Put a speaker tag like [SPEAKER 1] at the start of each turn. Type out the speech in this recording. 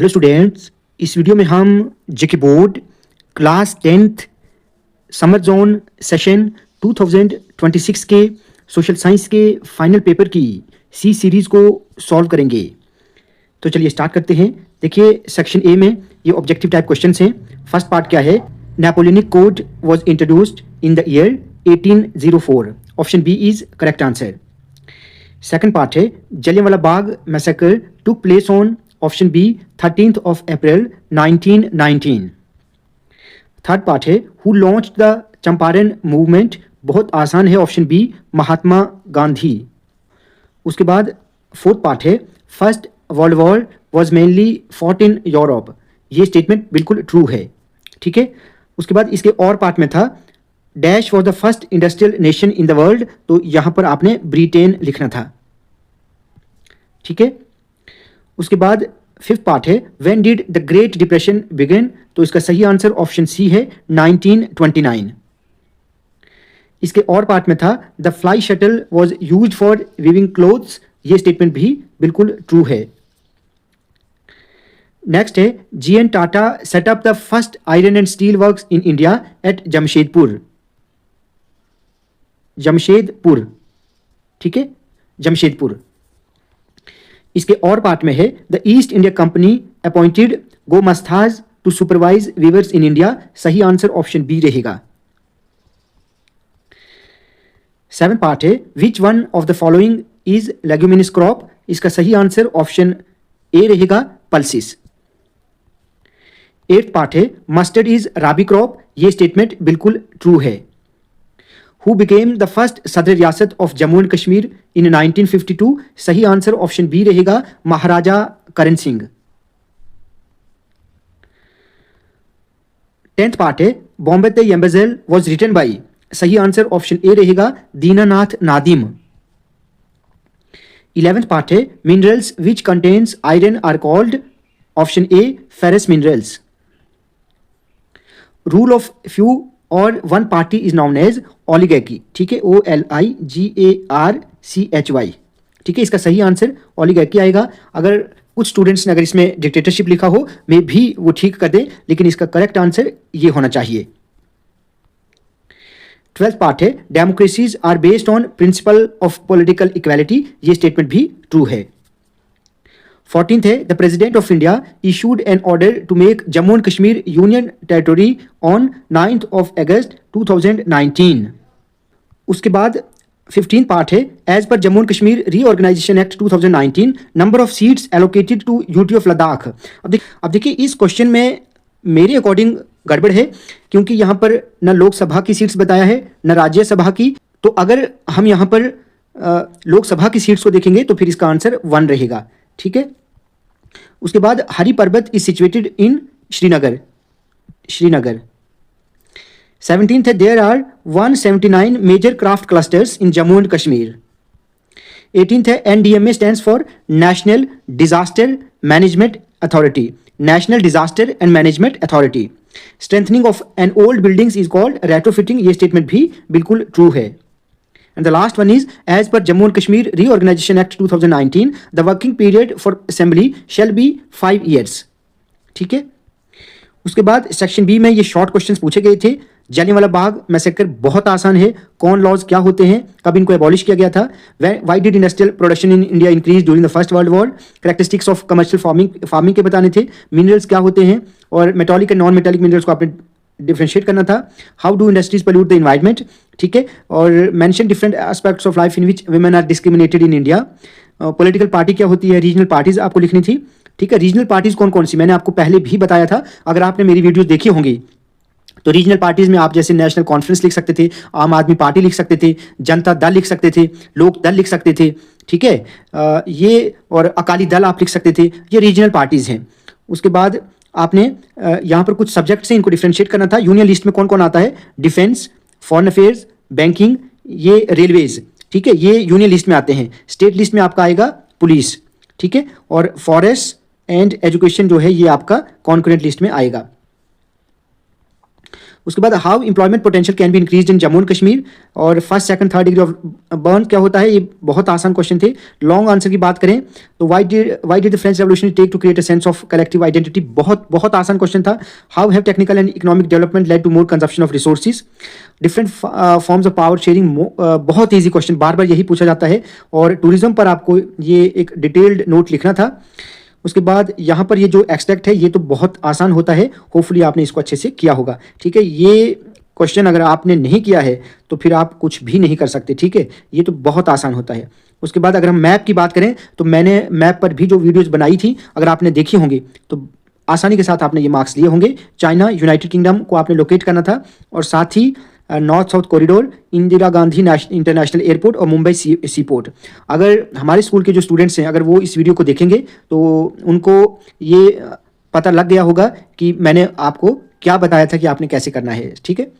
[SPEAKER 1] Hello students, इस video में हम JK board class 10th summer zone session 2026 के सोशल साइंस के फाइनल पेपर की सी सीरीज़ को सॉल्व करेंगे। तो चलिए स्टार्ट करते हैं। देखिए सेक्शन ए में ये ऑब्जेक्टिव टाइप क्वेश्चंस हैं। फर्स्ट पार्ट क्या है? Napoleonic code was introduced in the year 1804। Option B is correct answer. Second part है Jallianwala Bagh massacre took place on option B 13th of April 1919। Third part है who launch the Champaran movement. बहुत आसान है, option B Mahatma Gandhi. उसके बाद fourth part है first world war was mainly fought in Europe. ये statement बिल्कुल ट्रू है, ठीक है। उसके बाद इसके और पार्ट में था dash was the first industrial nation in the world, तो यहाँ पर आपने ब्रिटेन लिखना था, ठीक है। उसके बाद फिफ्थ पार्ट है when did the great depression begin, तो इसका सही आंसर ऑप्शन सी है 1929। इसके और पार्ट में था the fly shuttle was used for weaving clothes. ये स्टेटमेंट भी बिल्कुल ट्रू है। नेक्स्ट है GN Tata set up the first iron and steel works in India at Jamshedpur. Jamshedpur, ठीक है, जमशेदपुर। इसके और पार्ट में है the East India Company appointed gomasthas to supervise weavers in India. सही आंसर ऑप्शन बी रहेगा। सेवन पार्ट है which one of the following is leguminous crop. इसका सही आंसर ऑप्शन ए रहेगा पल्सिस। एट्थ पार्ट है मस्टर्ड इज राबी क्रॉप। ये statement बिल्कुल true है। Who became the first सदर रियासत ऑफ जम्मू एंड कश्मीर इन 1952? सही आंसर ऑप्शन बी रहेगा महाराजा करण सिंह। 10th पार्ट है Bombur the Yambarzal was written by. सही आंसर ऑप्शन ए रहेगा दीनानाथ नादिम। 11th पार्ट है minerals which contains iron are called. Option A ferrous minerals. Rule of few or one party is known as oligarchy, ठीक है, OLIGARCHY, ठीक है। इसका सही आंसर ओलिगार्की आएगा। अगर कुछ स्टूडेंट्स ने अगर इसमें डिक्टेटरशिप लिखा हो मे भी वो ठीक कर दे, लेकिन इसका करेक्ट आंसर ये होना चाहिए। 12th पार्ट है democracies are based on principle of political equality. ये स्टेटमेंट भी ट्रू है। 14th है the president of India issued an order to make Jammu and Kashmir union territory on 9th of August 2019। उसके बाद 15th पार्ट है as पर Jammu and Kashmir reorganisation act 2019 number of seats allocated to UT of Ladakh. अब देखिए इस question में मेरे अकॉर्डिंग गड़बड़ है, क्योंकि यहाँ पर न लोकसभा की सीट्स बताया है न राज्यसभा की। तो अगर हम यहाँ पर लोकसभा की सीट्स को देखेंगे तो फिर इसका आंसर 1 रहेगा, ठीक है। उसके बाद हरि पर्वत is situated in Srinagar. 17th है there are 179 major craft clusters in Jammu and Kashmir. 18th है NDMA stands for national disaster management authority. National disaster and management authority. Strengthening of an old buildings is called retrofitting. ये statement भी बिल्कुल true है। And the last one is, as per Jammu and Kashmir Reorganization Act 2019, the working period for assembly shall be 5 years, ठीक है। उसके बाद section B में ये शॉर्ट क्वेश्चंस पूछे गए थे। जलियांवाला बाग मैसेकर बहुत आसान है। कॉर्न लॉज क्या होते हैं, कब इनको एबॉलिश किया गया था। Why did industrial production in India increase during the first world war. Characteristics of commercial farming के बताने थे। मिनरल्स क्या होते हैं, और metallic and non metallic minerals को आपने डिफ्रेंशिएट करना था। How do industries pollute the environment, ठीक है। और mention different aspects of life in which women are discriminated in India. Political party क्या होती है, रीजनल पार्टीज आपको लिखनी थी, ठीक है। रीजनल पार्टीज कौन कौन सी मैंने आपको पहले भी बताया था, अगर आपने मेरी वीडियो देखी होंगी तो। रीजनल पार्टीज में आप जैसे नेशनल कॉन्फ्रेंस लिख सकते थे, आम आदमी पार्टी लिख सकते थे, जनता दल लिख सकते थे, लोक दल लिख सकते थे, ठीक है। ये और अकाली दल आप लिख सकते थे, ये रीजनल पार्टीज हैं। उसके बाद आपने यहाँ पर कुछ सब्जेक्ट से इनको डिफ्रेंशिएट करना था। यूनियन लिस्ट में कौन कौन आता है, डिफेंस, फॉरेन अफेयर्स, बैंकिंग, ये रेलवेज, ठीक है, ये यूनियन लिस्ट में आते हैं। स्टेट लिस्ट में आपका आएगा पुलिस, ठीक है, और फॉरेस्ट एंड एजुकेशन जो है ये आपका कॉन्करेंट लिस्ट में आएगा। उसके बाद how employment potential can be increase in Jammu and Kashmir, और first second third degree of burn क्या होता है, ये बहुत आसान क्वेश्चन थे। लॉन्ग आंसर की बात करें तो why did the French revolution take to create a sense of collective identity, बहुत बहुत आसान क्वेश्चन था। How have technical and economic development led to more consumption of resources, different forms of power sharing, बहुत easy question, बार बार यही पूछा जाता है। और टूरिज्म पर आपको ये एक डिटेल्ड नोट लिखना था। उसके बाद यहाँ पर ये जो एक्सट्रैक्ट है ये तो बहुत आसान होता है, होपफुली आपने इसको अच्छे से किया होगा। ठीक है, ये क्वेश्चन अगर आपने नहीं किया है तो फिर आप कुछ भी नहीं कर सकते। ठीक है, ये तो बहुत आसान होता है। उसके बाद अगर हम मैप की बात करें तो मैंने मैप पर भी जो वीडियोज बनाई थी, अगर आपने देखी होंगी तो आसानी के साथ आपने ये मार्क्स लिए होंगे। चाइना, यूनाइटेड किंगडम को आपने लोकेट करना था, और साथ ही north south corridor, Indira Gandhi international airport और मुंबई सी पोर्ट। अगर हमारे स्कूल के जो स्टूडेंट्स हैं अगर वो इस वीडियो को देखेंगे तो उनको ये पता लग गया होगा कि मैंने आपको क्या बताया था कि आपने कैसे करना है। ठीक है।